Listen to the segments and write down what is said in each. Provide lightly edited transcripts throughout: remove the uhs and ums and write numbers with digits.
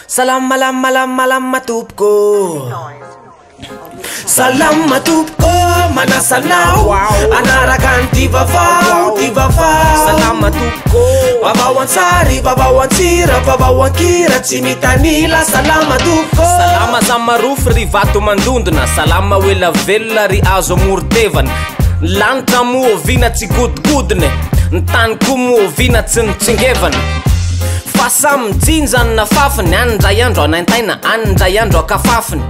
Salam malam malam malam matupko. Salam matupko manasanao anarakan tivavao Salam matupko babawan sari babawan sira babawan kira tsimitanila salam matupko salama zamarofo ry vato mandondona salama wela velona ry azo amorotevana lanitra moavina tsy godigodine ny tany koa moavina tsy nitsingevana fa samy jinjany na fafiny andray andro anaintaina andray andro akafafiny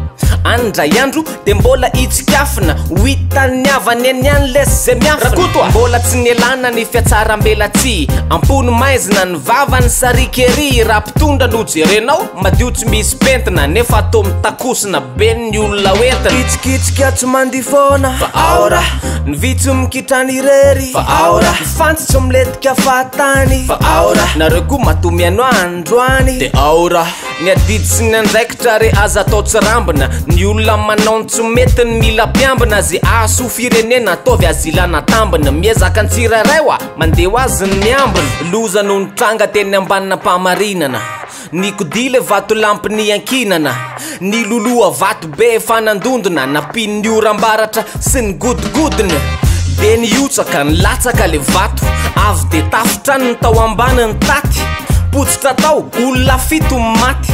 andray andro de mbola itsikafina hoitany avany eny any lesy zay miafina mbola tsy nielana ny fiatsarambelatsy ampony maizina ny vavany sarikery raha mpitondra no jerenao madio tsy misy pentina nefa atao mitakosina be ny olona oentina kitsikitsika tsy mandifona fa aora ny vitso mikitrany rery fa aora ny fantsitsy miletika fahatany fa aora nareo koa matomiano androany de aora ny adidy sy ny andraikitra re aza atao tsy rambina ny olona manao tsy mety ny mila mpiambina zay aso firenena ataovy azilana tambina miezaka ny tsiraray oa mandeha ho azy ny miambina loza no ny tranga teny ambanina mpamarinana ny kodile vato lampy ny ankinana ny loloa vato be fanandondona napiny orambaratra sy ny godigodina de ny otsaka ny latsaka le vato avy de tafitra ny tao ambany ny taty potsitra tao olona fito maty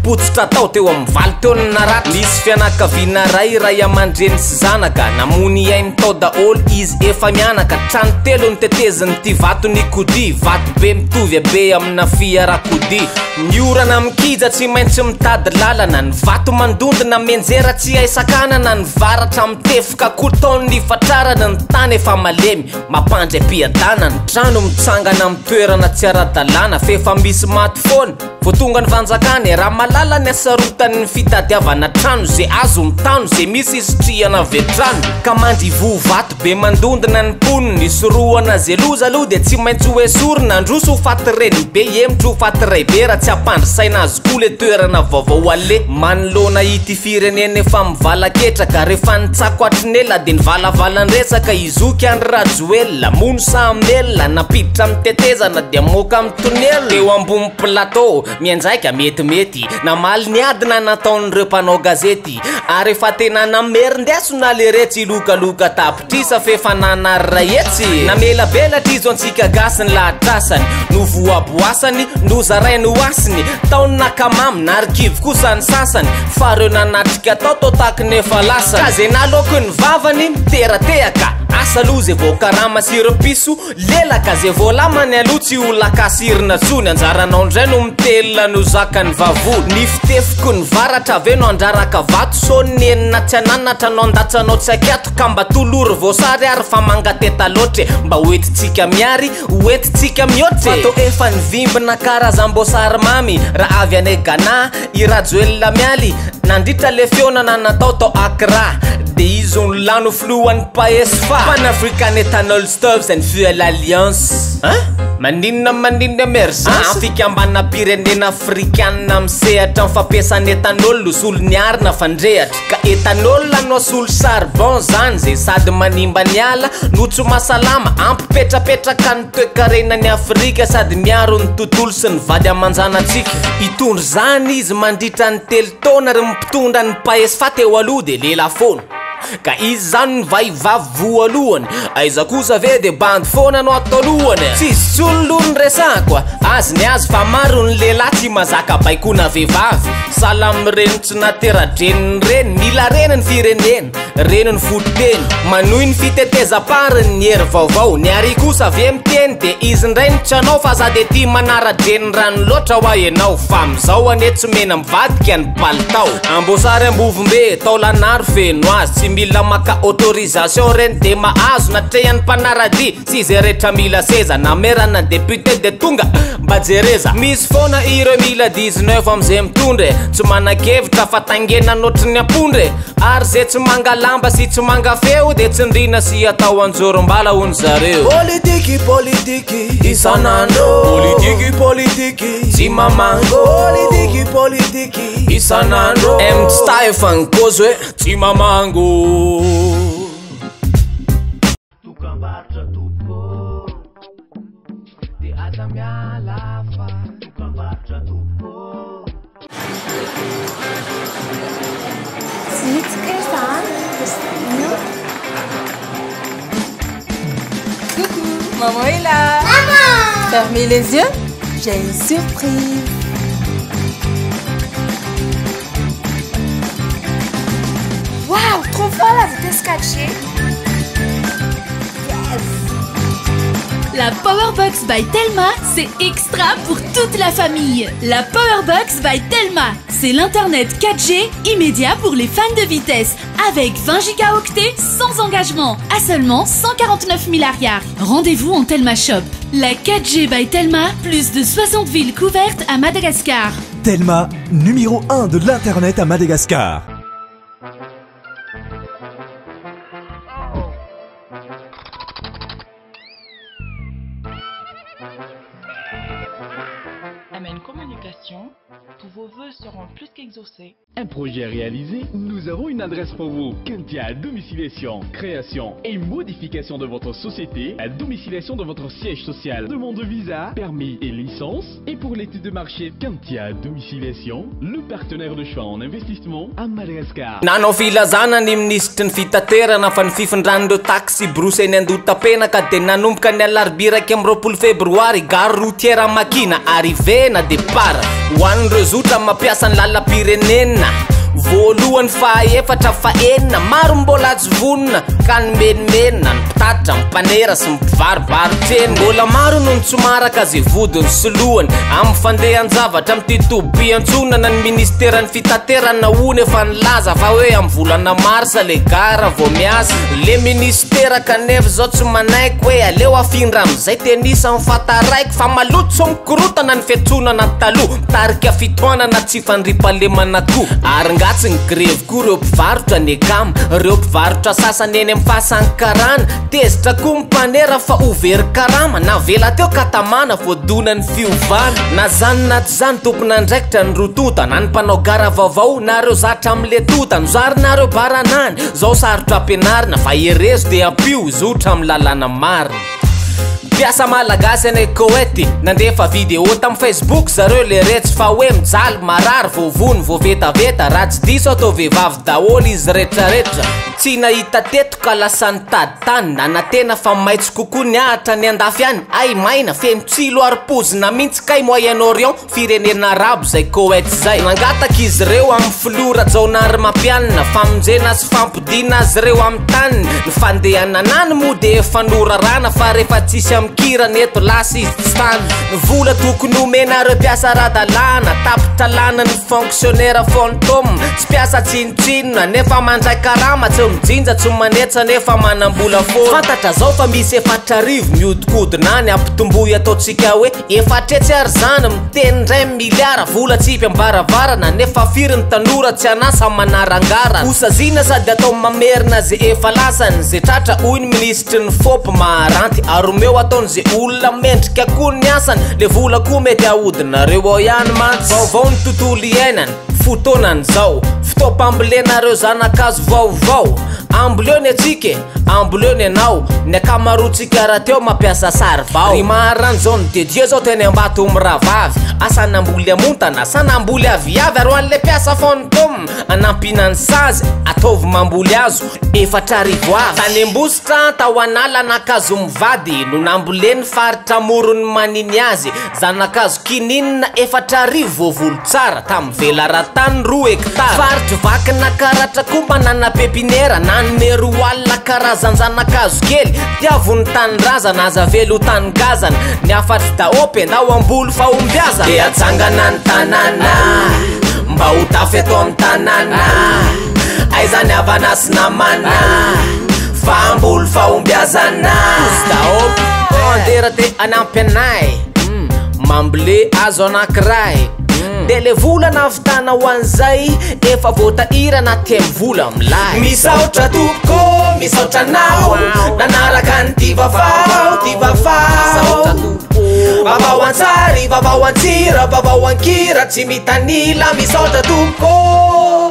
potsitra tao teo amin'ny valo teo ny naraty misy fianakaviana ray aman-dreny sy zanaka namony ainy tao daholo izy efa mianaka trano telo ny teteziny ty vato ny kody vato be mitovy be amina fiarakody ny orana mikija tsy maintsy mitady lalana ny vato mandondona menjera tsy aisakanana ny varatra mitefoka kotaony fatrarana ny tany efa malemy mampandry ampiadana ny trano mitsangana amin'ny toerana tsy ara-dalàna fefa misy maty foana voatonga ny vanjakany raha malala ny asarotany ny fitadiavana trano zay azo mitano zay misy isitriana vetrano ka mandry vovato be mandondona ny poniny isoroana zay loza aloha de tsy maintsy ho esorina androso ho faty reny be emitry ho faty ray be raha tsy ampandrisaina azy koa le toerana vaovao ale manolona ity firenena efa mivalaketraka rehefa nitsako atrinela de nivalavalandresaka izoky andry rajoela mono samelona napiditra mitetezana de amoka mitonela eo ambony plateau mianjaika metimety namaly ny adina nataon'ireo mpanao gazety ary efa tena namerindeso na le retsy ilokaloka tapitrisa fefa nanary etsy namelabelatra izo antsika gasy ny lahatrasany no voaboasany no zaray no asiny taony nakamamy narikivy kosa ny sasany fa reo nanatrika tao taky nefa lasany ka zay naloko ny vavany miteratehaka asa lozy vokarama sirpiso lelaka zay voalamany aloha tsy olakasirina tsony anjaranao ndray no mitelona no zakany vavolo ny fitefiko ny varatra ave no andraraka vato so ny enina tsy ananatra no andatsanao tsy akiato ka mba tolory voasary ary fa mangateta loatre mba hoentitsika miary hoentitsika miotre fato efa ny vimbina karazam-boasary mamy raha avy ane Ghana irajoelona mialy nandritra le fionana natao tao Accra de izy on lano fluan PSFA Pan-African Ethanol Stoves and Fuel Alliance maninna emergence fikambana pirenena afrikanina misehatra ny fampiasana etanol no solo ny arina fandrehatra ka etanol no solo charbon zany zay sady manimba ny ala no tsy mahasalama ampipetrapetraka ny toe-karenany Afrika sady miaro ny tontolo sy ny vady amanjanatsika itondry zany izy mandritra ny telo taona ary mpitondra ny PSFA teo aloha de lela foana ka izy zany ny vaivavy voalohany aiza kosa ve de bandy foana no atao lohany tsisy tsololony resako azy ny azy fa maro ny lehilahy tsy mazaka baikona vehivavy salamy reny tsy nateradreniny reny mila reny ny firenena reny ny fototeny manohy ny fitetezam-pariny ny hery vaovao ny ary kosa ave miteny de izy ndray ny tranao fa za de ty manaradreniny rano loatra ho ahenao fa amizao ane tsy mena mivadika ny palitao ambosary ambovombe tao lanaro feno azy tsy mila maka autorisation reny de mahazo natrehan'ny mpanarady sy zay rehetra mila seza namerana député de tonga mba jereza misy foana ireo 2019 amizay mitondre tsy manakevitra fa tangena notry ny apondre ary zay tsy mangalamba sy tsy mangafeo de tsindrina sy atao anjorom-bala hony zareo politiky isanandro politiky sy mamango politiky isanandro mtstai fa nkozo hoe tsy mamango tukambatra tupo de aza mialafa tukambatra Maman est là. Maman! Fermez les yeux, j'ai une surprise. Waouh, trop fort la vitesse 4G. La Powerbox by Telma, c'est extra pour toute la famille. La Powerbox by Telma, c'est l'internet 4G immédiat pour les fans de vitesse, avec 20 gigaoctets sans engagement, à seulement 149 milliards. Rendez-vous en Telma Shop. La 4G by Telma, plus de 60 villes couvertes à Madagascar. Telma, numéro 1 de l'internet à Madagascar. Amen Communication, tous vos vœux seront plus qu'exaucés. Un projet réalisé, nous avons une adresse pour vous. Quintia Domiciliation, création et modification de votre société, la domiciliation de votre siège social, demande de visa, permis et licence. Et pour l'étude de marché, Quintia Domiciliation, le partenaire de choix en investissement à Madagascar. Nanao filazana ny ministry ny fitaterana fa ny fifindran'ireo taxi brosy eny andotapenaka de nanomboka ny alarobia raiky amby 20 febroary gare routière makina arrivé na départ ho an'ireo zotra mampiasa ny lalam-pirenena voalohany faefatra fa enina maro mbola tsy vonona ka ny menimenina ny mpitatra mpanera sy mpivarovarotreny mbola maro no nitsomaraka zay vodiny solohany amin'ny fandehan-javatra amin'ny tobiantsonana ny ministeran'ny fitaterana ony efa nilaza fa hoe amin'ny volana marsa le gara vao miasa le ministera kanefa zao tsy manaiky hoe aleo afindra am'izay tenisa mifataraiko fa maloto so mikorotana ny fiantsonana taloha mitarika fitoanana tsy fandripalemana koa ary tsy ny grevy koa reo mpivarotra ny akama reo mpivarotra sasany eny amin'ny fahasankarana tezitra koa mpanera fa overy karama na vela teo katamana voadona ny fiovana na zany na tsy zany tompona ndraikitra ny rotota na ny mpanao gara vaovao na reo zatra am'le tota nozarinareo baranany zao sarotra ampianarina fa erezo de ampio zotra amin'ny lalàna marina piasa malagasy anay Koety nandefa vidéo tam Facebook zareo le retsy fa hoe mijaly marary vovony vovetaveta raha tsy diso atao vehivavy daholo izy retraretra tsy nahita teto ka lasa nitady tany na tena fa maitso kokoa ny ahatra ny andafy any ay maina feno tsilo ary-pozina mihitsy kay Moyen-Orient firenena arabo zay Koety zay nangataka izy reo amin'ny filora jaonary mampianina famonjena sy fampidina azy reo amin'ny tany ny fandehananany moa de efa norarana fa rehefa tsisy kira neto lasa izy tsy tany ny vola tokony omenareo mpiasa radalana tapitra lana ny fonctionnaire fantôme tsy piasa tsinotsinona nefa mandray karama tsy mijinja tsy manetsa nefa manambola fona fantatra zao fa misy efatrarivo miodikodina any ampitomboy ataotsika hoe efatretsy ary zany miteny ndray miliara vola tsipy ambaravarana nefa firy ny tanora tsy anasa manarangara osazina sady atao mamerina zay efa lasany zay tratra hoy ny ministry ny fopy maharanty aromeo ataony zay olona mendrika koa ny asany le vola koa mety ahodinareo ao ihany mantsy vaovao ny tontolo iainany fotoanany zao fotoam-pambolenareo zanakazo vaovao amboleony atsika amboleony anao ny akamarotsika raha teo mampiasa sary vao ry maharany zao ny dedio zao teny ambato miravavy asa namboly amontana asa namboly aviavy aro an'le piasa fantôme anampinany sazy ataovy mamboly azo efatrarivo avy tany ambositra tao anala nakazo mivady no namboleny faritra morony maniny azy zanakazo kininina efatrarivo voavolo tsara tamy vela ratany 2 hektara faritra vakina karatra koa manana pepinera nanome roalina karazan-janakazo kely tiavony tanindrazana aza velo tanigazana ny afatry daopy andao amboly fa ombiaza de atsangana ny tanàna mba ho tafy eto amin'ny tanàna aizany avanasy namana fa amboly fa ombiazana daopy andera te anampy anay mamble azo anakiray de le vola navitana ho an'izay efa voatahirana temy vola milay misaotra tompoko misaotra nao nanaraka ny tivavao vavao antsary vavao antsira vavao ankira tsy mitanila misaotra tompoko